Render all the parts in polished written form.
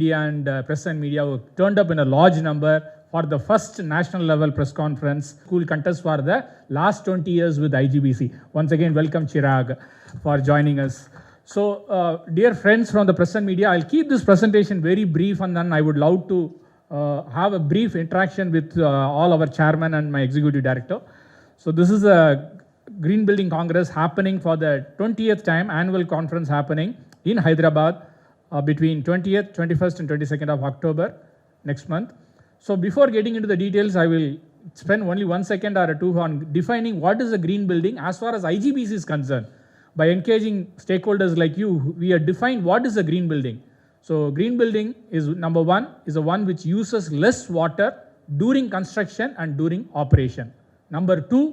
media and press and media who turned up in a large number for the first national level press conference school contest for the last 20 years with IGBC. Once again, welcome Chirag for joining us. So, dear friends from the press and media, I'll keep this presentation very brief, and then I would love to have a brief interaction with all our chairman and my executive director. So this is a Green Building Congress happening for the 20th time, annual conference happening in Hyderabad between 20th, 21st and 22nd of October next month. So before getting into the details, I will spend only 1 second or two on defining what is a green building as far as IGBC is concerned. By engaging stakeholders like you, we have defined what is a green building. So green building is number one, is the one which uses less water during construction and during operation. Number two,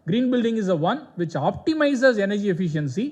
green building is the one which optimizes energy efficiency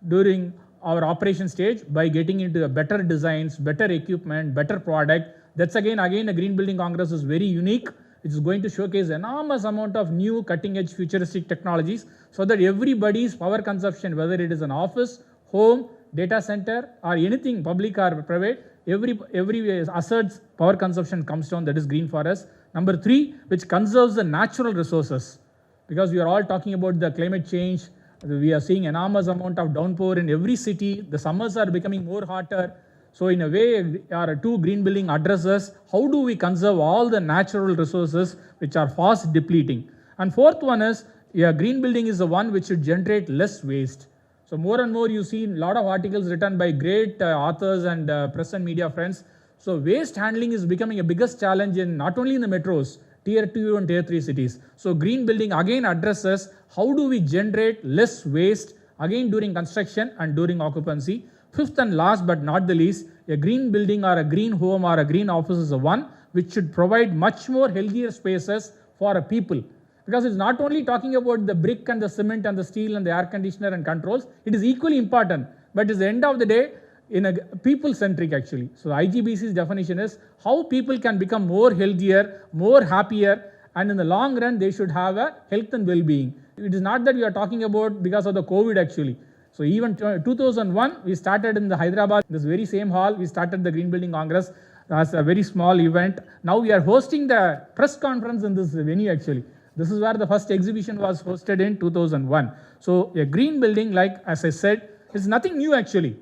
during our operation stage by getting into the better designs, better equipment, better product. That's again a Green Building Congress is very unique. It is going to showcase enormous amount of new cutting-edge futuristic technologies so that everybody's power consumption, whether it is an office, home, data center or anything public or private, every asset's power consumption comes down. That is green for us. Number three, which conserves the natural resources, because we are all talking about the climate change. We are seeing enormous amount of downpour in every city. The summers are becoming more hotter. So in a way, our two green building addresses how do we conserve all the natural resources which are fast depleting. And fourth one is, green building is the one which should generate less waste. So more and more you see a lot of articles written by great authors and press and media friends. So waste handling is becoming a biggest challenge in not only in the metros, tier 2 and tier 3 cities. So green building again addresses how do we generate less waste again during construction and during occupancy. Fifth and last but not the least, a green building or a green home or a green office is the one which should provide much more healthier spaces for a people. Because it's not only talking about the brick and the cement and the steel and the air conditioner and controls, it is equally important. But at the end of the day, in a people-centric actually. So IGBC's definition is how people can become more healthier, more happier, and in the long run, they should have a health and well-being. It is not that we are talking about because of the COVID actually. So even 2001, we started in the Hyderabad, this very same hall, we started the Green Building Congress as a very small event. Now we are hosting the press conference in this venue actually. This is where the first exhibition was hosted in 2001. So a green building, like as I said, is nothing new actually.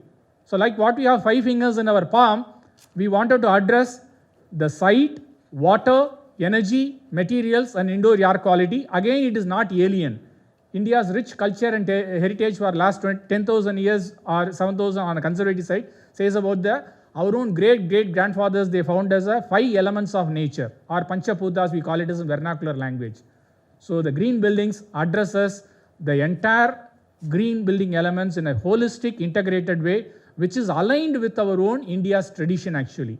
So like what we have 5 fingers in our palm, we wanted to address the site, water, energy, materials and indoor air quality. Again, it is not alien. India's rich culture and heritage for last 10,000 years or 7,000 on a conservative side says about our own great-great-grandfathers, they found as 5 elements of nature, or Panchaputas, we call it as a vernacular language. So the green buildings addresses the entire green building elements in a holistic, integrated way, which is aligned with our own India's tradition actually,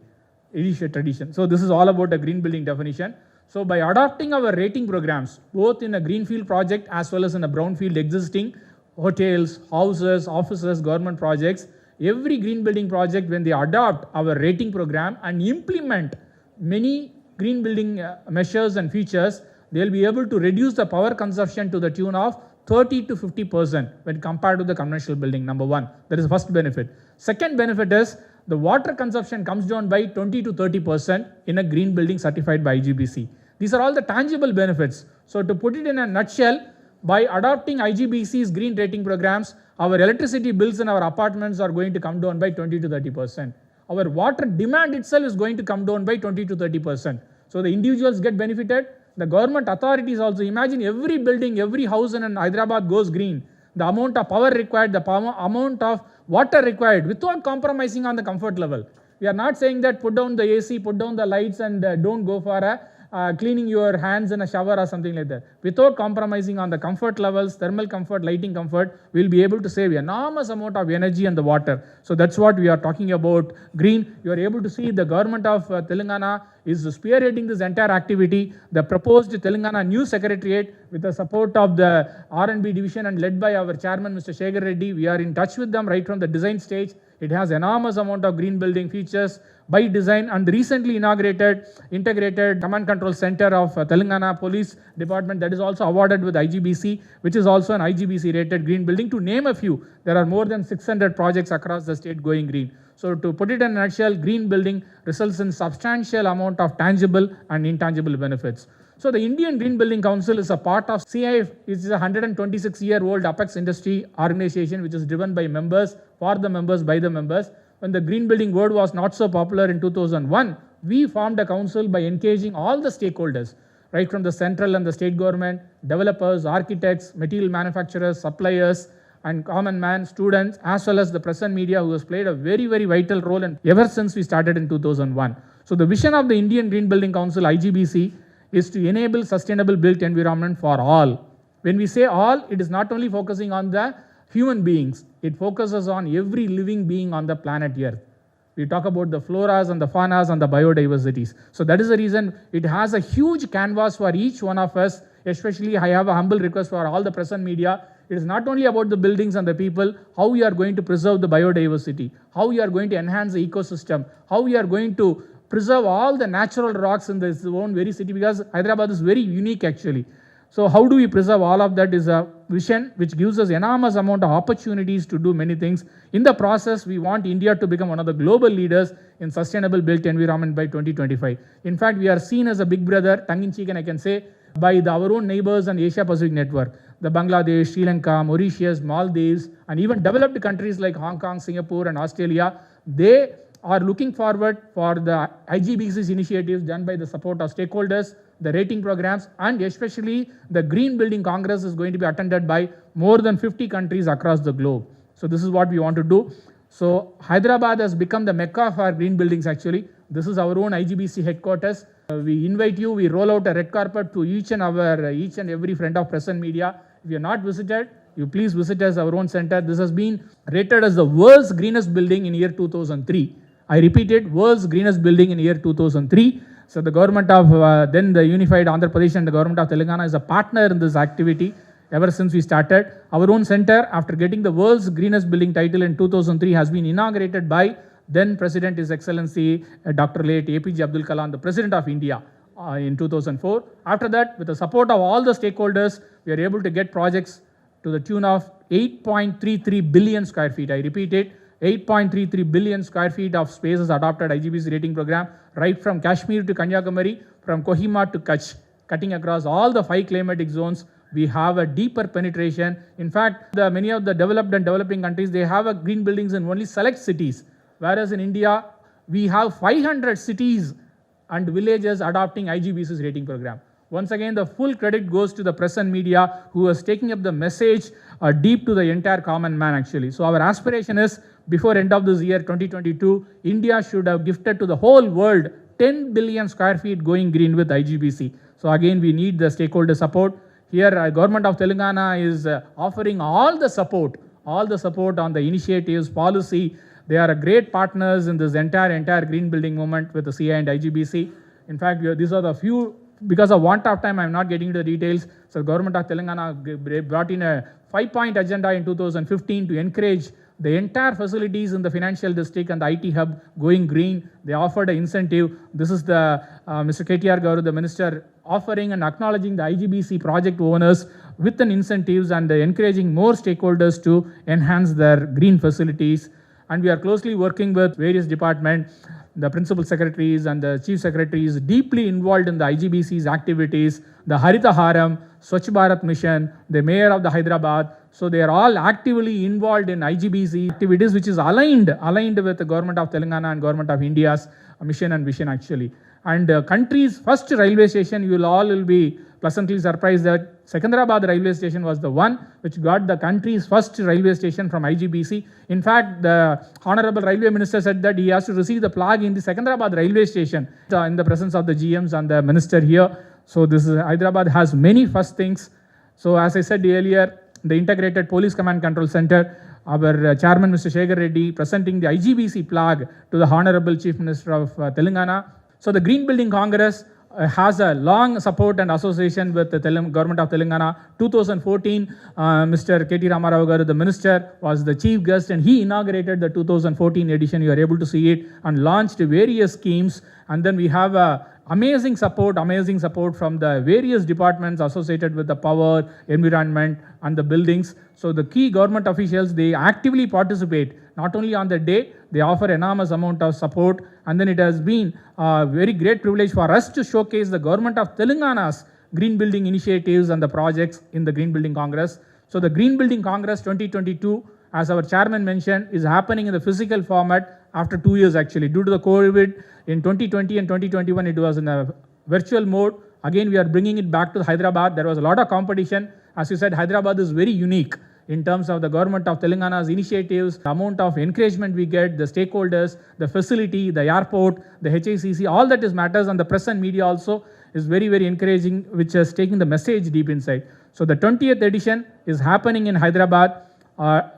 tradition. So this is all about a green building definition. So by adopting our rating programs, both in a greenfield project as well as in a brownfield existing hotels, houses, offices, government projects, every green building project, when they adopt our rating program and implement many green building measures and features, they'll be able to reduce the power consumption to the tune of 30 to 50% when compared to the conventional building, number one. That is the first benefit. Second benefit is the water consumption comes down by 20 to 30% in a green building certified by IGBC. These are all the tangible benefits. So to put it in a nutshell, by adopting IGBC's green rating programs, our electricity bills in our apartments are going to come down by 20 to 30%. Our water demand itself is going to come down by 20 to 30%. So the individuals get benefited. The government authorities also, imagine every building, every house in Hyderabad goes green. The amount of power required, the amount of water required without compromising on the comfort level. We are not saying that put down the AC, put down the lights and don't go for cleaning your hands in a shower or something like that. Without compromising on the comfort levels, thermal comfort, lighting comfort, we'll be able to save enormous amount of energy and the water. So that's what we are talking about green. You are able to see the government of Telangana is spearheading this entire activity. The proposed Telangana new secretariat with the support of the R&B division and led by our chairman, Mr. Shekhar Reddy, we are in touch with them right from the design stage. It has enormous amount of green building features by design, and the recently inaugurated integrated command control center of Telangana Police Department, that is also awarded with IGBC, which is also an IGBC rated green building, to name a few. There are more than 600 projects across the state going green. So to put it in a nutshell, green building results in substantial amount of tangible and intangible benefits. So the Indian Green Building Council is a part of CIF, which is a 126-year-old apex industry organization which is driven by members, for the members, by the members. When the green building word was not so popular in 2001, we formed a council by engaging all the stakeholders, right from the central and the state government, developers, architects, material manufacturers, suppliers, and common man, students, as well as the press and media, who has played a very, very vital role ever since we started in 2001. So the vision of the Indian Green Building Council, IGBC, is to enable sustainable built environment for all. When we say all, it is not only focusing on the human beings, it focuses on every living being on the planet Earth. We talk about the floras and the faunas and the biodiversities. So that is the reason it has a huge canvas for each one of us. Especially, I have a humble request for all the press and media. It is not only about the buildings and the people, how we are going to preserve the biodiversity, how we are going to enhance the ecosystem, how we are going to preserve all the natural rocks in this own very city, because Hyderabad is very unique actually. So how do we preserve all of that is a vision which gives us enormous amount of opportunities to do many things. In the process, we want India to become one of the global leaders in sustainable built environment by 2025. In fact, we are seen as a big brother, tongue-in-cheek, and I can say, by our own neighbors and Asia Pacific network. The Bangladesh, Sri Lanka, Mauritius, Maldives, and even developed countries like Hong Kong, Singapore, and Australia, they are looking forward for the IGBC's initiatives done by the support of stakeholders, the rating programs, and especially the Green Building Congress is going to be attended by more than 50 countries across the globe. So this is what we want to do. So Hyderabad has become the mecca for green buildings actually. This is our own IGBC headquarters. We invite you, we roll out a red carpet to each and every friend of press and media. If you are not visited, you please visit us, our own center. This has been rated as the world's greenest building in year 2003. I repeated, world's greenest building in year 2003. So the government of then the unified Andhra Pradesh and the government of Telangana is a partner in this activity ever since we started. Our own center, after getting the world's greenest building title in 2003, has been inaugurated by then President His Excellency Dr. late APJ Abdul Kalam, the President of India, in 2004. After that, with the support of all the stakeholders, we are able to get projects to the tune of 8.33 billion square feet. I repeat it, 8.33 billion square feet of spaces adopted IGBC rating program, right from Kashmir to Kanyakumari, from Kohima to Kutch, cutting across all the 5 climatic zones. We have a deeper penetration. In fact, many of the developed and developing countries, they have green buildings in only select cities. Whereas in India, we have 500 cities and villages adopting IGBC's rating program. Once again, the full credit goes to the press and media who is taking up the message deep to the entire common man actually. So our aspiration is, before end of this year 2022, India should have gifted to the whole world 10 billion square feet going green with IGBC. So again, we need the stakeholder support. Here, government of Telangana is offering all the support on the initiatives, policy. They are great partners in this entire green building movement with the CI and IGBC. In fact, these are the few, because of want of time, I am not getting into the details. So the government of Telangana brought in a 5-point agenda in 2015 to encourage the entire facilities in the financial district and the IT hub going green. They offered an incentive. This is the Mr. KTR Gauru, the minister, offering and acknowledging the IGBC project owners with an incentives and encouraging more stakeholders to enhance their green facilities. And we are closely working with various departments, the principal secretaries and the chief secretaries deeply involved in the IGBC's activities, the Harita Haram, Swachh Bharat Mission, the mayor of the Hyderabad. So they are all actively involved in IGBC activities, which is aligned with the government of Telangana and government of India's mission and vision actually. And country's first railway station, you will be pleasantly surprised that Secunderabad railway station was the one which got the country's first railway station from IGBC. In fact, the Honorable Railway Minister said that he has to receive the flag in the Secunderabad railway station in the presence of the GMs and the minister here. So this is, Hyderabad has many first things. So as I said earlier, the Integrated Police Command Control Center, our chairman Mr. Shekhar Reddy presenting the IGBC flag to the Honorable Chief Minister of Telangana. So the Green Building Congress has a long support and association with the government of Telangana. 2014, Mr. K.T. Ramarao Garu, the minister, was the chief guest, and he inaugurated the 2014 edition. You are able to see it, and launched various schemes. And then we have amazing support from the various departments associated with the power, environment, and the buildings. So the key government officials, they actively participate. Not only on the day, they offer enormous amount of support. And then it has been a very great privilege for us to showcase the government of Telangana's green building initiatives and the projects in the Green Building Congress. So the Green Building Congress 2022, as our chairman mentioned, is happening in the physical format after 2 years actually. Due to the COVID, in 2020 and 2021, it was in a virtual mode. Again, we are bringing it back to Hyderabad. There was a lot of competition. As you said, Hyderabad is very unique in terms of the government of Telangana's initiatives, the amount of encouragement we get, the stakeholders, the facility, the airport, the HICC, all that is matters, and the press and media also is very, very encouraging, which is taking the message deep inside. So the 20th edition is happening in Hyderabad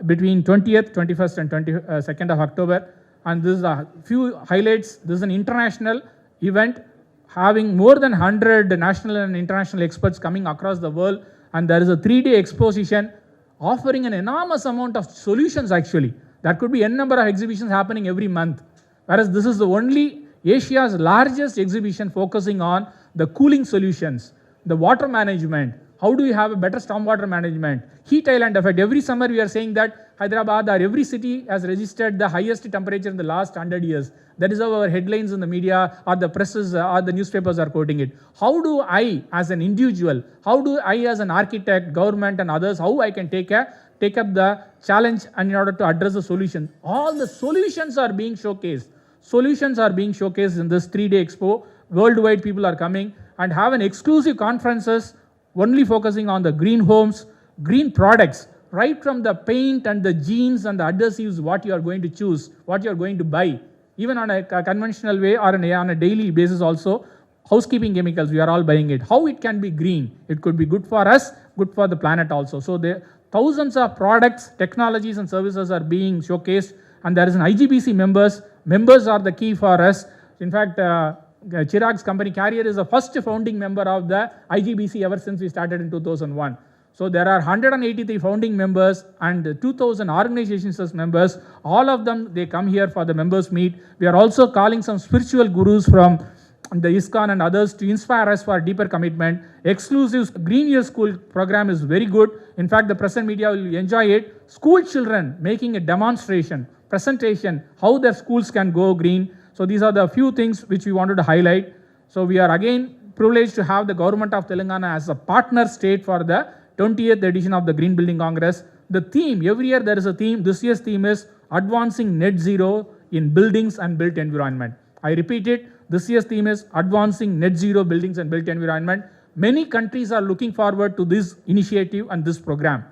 between 20th, 21st and 22nd of October. And this is a few highlights. This is an international event having more than 100 national and international experts coming across the world. And there is a 3-day exposition offering an enormous amount of solutions actually. There could be n number of exhibitions happening every month. Whereas this is the only Asia's largest exhibition focusing on the cooling solutions, the water management. How do you have a better stormwater management? Heat island effect. Every summer we are saying that Hyderabad or every city has registered the highest temperature in the last 100 years. That is how our headlines in the media or the presses or the newspapers are quoting it. How do I as an individual, how do I as an architect, government and others, how I can take up the challenge and in order to address the solution? All the solutions are being showcased. Solutions are being showcased in this 3-day expo. Worldwide people are coming and have an exclusive conferences only focusing on the green homes, green products, right from the paint and the jeans and the adhesives, what you are going to choose, what you are going to buy. Even on a conventional way or on a daily basis also, housekeeping chemicals, we are all buying it. How it can be green? It could be good for us, good for the planet also. So there thousands of products, technologies and services are being showcased, and there is an IGBC members. Members are the key for us. In fact, Chirag's company Carrier is the first founding member of the IGBC ever since we started in 2001. So there are 183 founding members and 2,000 organizations as members. All of them, they come here for the members meet. We are also calling some spiritual gurus from the ISKCON and others to inspire us for deeper commitment. Exclusive Green Year School program is very good. In fact, the press and media will enjoy it. School children making a demonstration, presentation, how their schools can go green. So these are the few things which we wanted to highlight. So we are again privileged to have the government of Telangana as a partner state for the 20th edition of the Green Building Congress. The theme, every year there is a theme. This year's theme is Advancing Net Zero in Buildings and Built Environment. I repeat it, this year's theme is Advancing Net Zero Buildings and Built Environment. Many countries are looking forward to this initiative and this program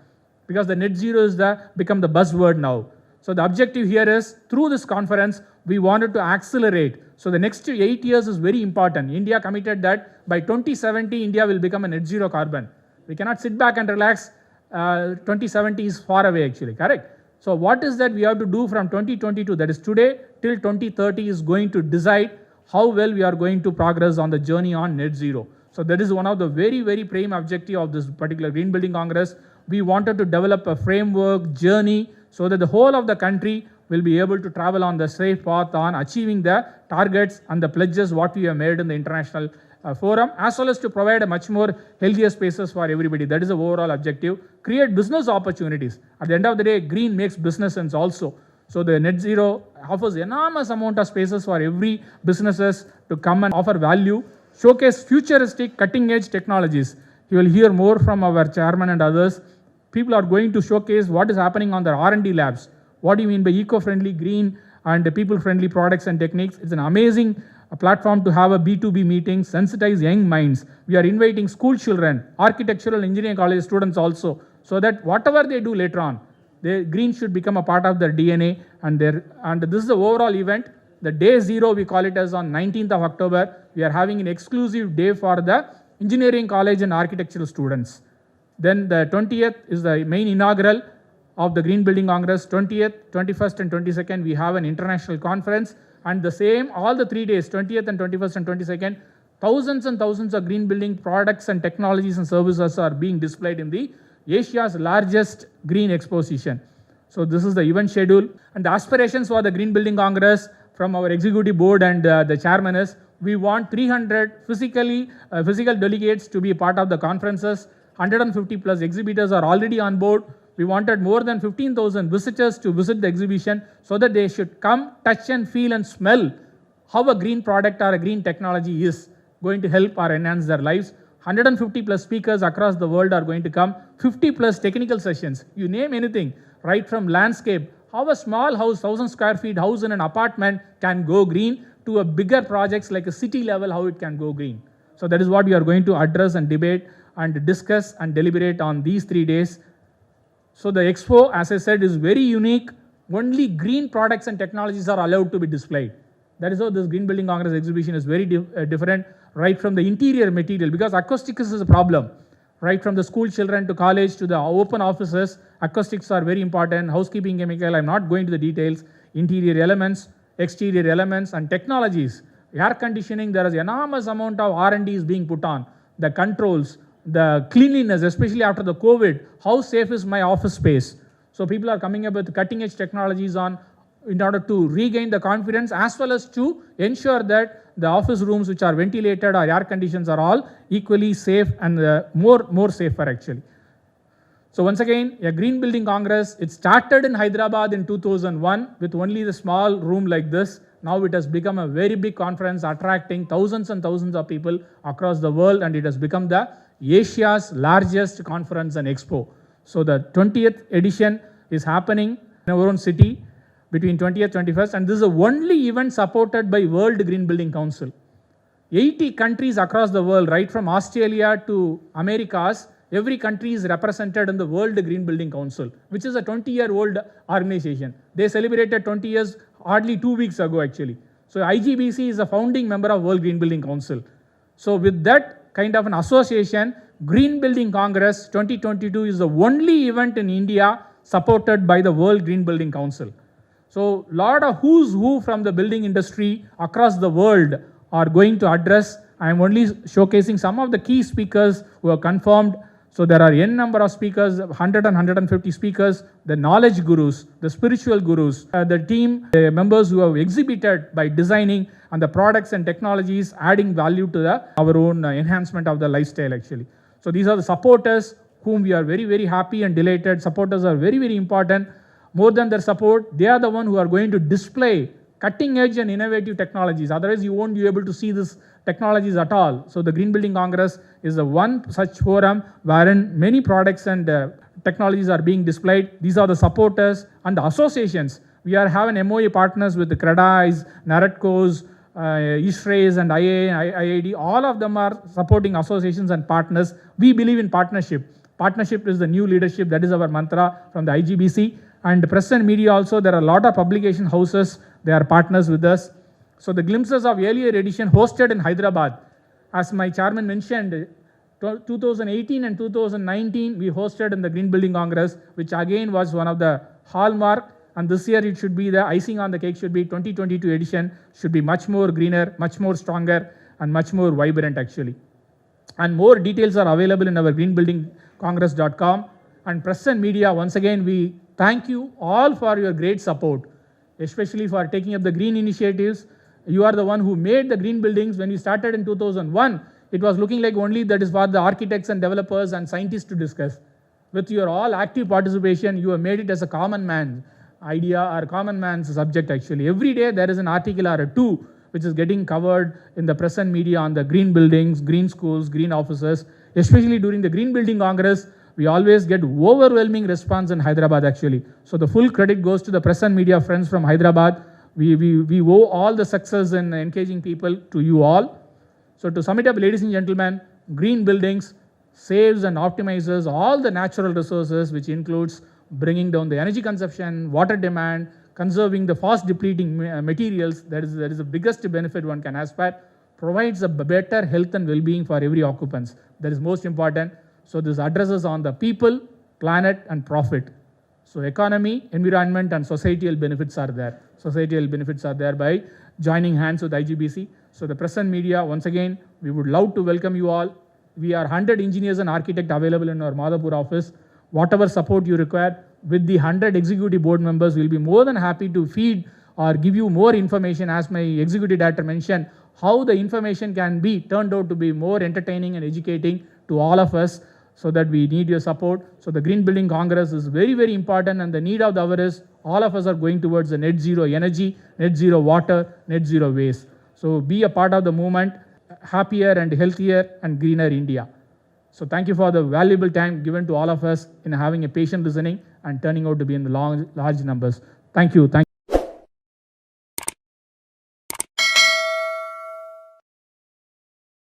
because the net zero is become the buzzword now. So the objective here is, through this conference, we wanted to accelerate. So the next 8 years is very important. India committed that by 2070, India will become a net zero carbon. We cannot sit back and relax. 2070 is far away actually, correct? So what is that we have to do from 2022, that is today, till 2030 is going to decide how well we are going to progress on the journey on net zero. So that is one of the very, very prime objective of this particular Green Building Congress. We wanted to develop a framework, journey, so that the whole of the country will be able to travel on the safe path on achieving the targets and the pledges what we have made in the international forum, as well as to provide a much more healthier spaces for everybody. That is the overall objective. Create business opportunities. At the end of the day, green makes business sense also. So the net zero offers enormous amount of spaces for every businesses to come and offer value, showcase futuristic cutting edge technologies. You will hear more from our chairman and others. People are going to showcase what is happening on their R&D labs. What do you mean by eco-friendly, green and people-friendly products and techniques? It's an amazing platform to have a B2B meeting, sensitize young minds. We are inviting school children, architectural engineering college students also, so that whatever they do later on, green should become a part of their DNA. And this is the overall event. The day zero, we call it as on 19th of October. We are having an exclusive day for the engineering college and architectural students. Then the 20th is the main inaugural of the Green Building Congress. 20th, 21st and 22nd, we have an international conference. And the same, all the 3 days, 20th and 21st and 22nd, Thousands and thousands of green building products and technologies and services are being displayed in the Asia's largest green exposition. So this is the event schedule, and the aspirations for the Green Building Congress from our executive board and the chairman is, we want 300 physical delegates to be part of the conferences. 150 plus exhibitors are already on board. We wanted more than 15,000 visitors to visit the exhibition so that they should come, touch and feel and smell how a green product or a green technology is going to help or enhance their lives. 150 plus speakers across the world are going to come. 50 plus technical sessions. You name anything, right from landscape, how a small house, 1,000 square feet house in an apartment can go green, to a bigger projects like a city level, how it can go green. So that is what we are going to address and debate and discuss and deliberate on these 3 days. So the expo, as I said, is very unique. Only green products and technologies are allowed to be displayed. That is how this Green Building Congress exhibition is very different, right from the interior material, because acoustics is a problem. Right from the school children to college to the open offices, acoustics are very important. Housekeeping chemical, I'm not going to the details. Interior elements, exterior elements and technologies. Air conditioning, there is enormous amount of R&D is being put on. The controls, the cleanliness, especially after the COVID, how safe is my office space? So people are coming up with cutting edge technologies in order to regain the confidence, as well as to ensure that the office rooms which are ventilated or air conditions are all equally safe and more safer actually. So once again, a Green Building Congress, it started in Hyderabad in 2001 with only the small room like this. Now it has become a very big conference attracting thousands and thousands of people across the world, and it has become the Asia's largest conference and expo. So the 20th edition is happening in our own city between 20th and 21st, and this is the only event supported by World Green Building Council. 80 countries across the world, right from Australia to Americas, every country is represented in the World Green Building Council, which is a 20-year-old organization. They celebrated 20 years hardly 2 weeks ago actually. So IGBC is a founding member of World Green Building Council. So with that kind of an association, Green Building Congress 2022 is the only event in India supported by the World Green Building Council. So lot of who's who from the building industry across the world are going to address. I am only showcasing some of the key speakers who are confirmed. So there are n number of speakers, 100 and 150 speakers, the knowledge gurus, the spiritual gurus, the team, the members who have exhibited by designing and the products and technologies adding value to our own enhancement of the lifestyle actually. So these are the supporters whom we are very, very happy and delighted. Supporters are very, very important. More than their support, they are the one who are going to display cutting edge and innovative technologies. Otherwise, you won't be able to see these technologies at all. So the Green Building Congress is the one such forum wherein many products and technologies are being displayed. These are the supporters and the associations. We are having MOA partners with the CREDAIs, NAREDCOs, ISRAs and IID. All of them are supporting associations and partners. We believe in partnership. Partnership is the new leadership. That is our mantra from the IGBC. And press and media also, there are a lot of publication houses. They are partners with us. So the glimpses of earlier edition hosted in Hyderabad. As my chairman mentioned, 2018 and 2019 we hosted in the Green Building Congress, which again was one of the hallmark. And this year it should be the icing on the cake, should be 2022 edition, should be much more greener, much more stronger and much more vibrant actually. And more details are available in our greenbuildingcongress.com. And press and media, once again, we thank you all for your great support, especially for taking up the green initiatives. You are the one who made the green buildings. When we started in 2001, it was looking like only that is for the architects and developers and scientists to discuss. With your all active participation, you have made it as a common man idea or common man's subject actually. Every day there is an article or two which is getting covered in the press and media on the green buildings, green schools, green offices. Especially during the Green Building Congress, we always get overwhelming response in Hyderabad actually. So the full credit goes to the press and media friends from Hyderabad. We owe all the success in engaging people to you all. So to sum it up, ladies and gentlemen, green buildings saves and optimizes all the natural resources, which includes bringing down the energy consumption, water demand, conserving the fast depleting materials. That is the biggest benefit one can aspire. Provides a better health and well-being for every occupant. That is most important. So this addresses on the people, planet and profit. So economy, environment and societal benefits are there. Societal benefits are there by joining hands with IGBC. So the press and media, once again, we would love to welcome you all. We are 100 engineers and architects available in our Madhapur office. Whatever support you require, with the 100 executive board members, we'll be more than happy to feed or give you more information, as my executive director mentioned, how the information can be turned out to be more entertaining and educating to all of us, so that we need your support. So the Green Building Congress is very, very important, and the need of the hour is all of us are going towards the net zero energy, net zero water, net zero waste. So be a part of the movement, happier and healthier and greener India. So thank you for the valuable time given to all of us in having a patient listening and turning out to be in the large numbers. Thank you.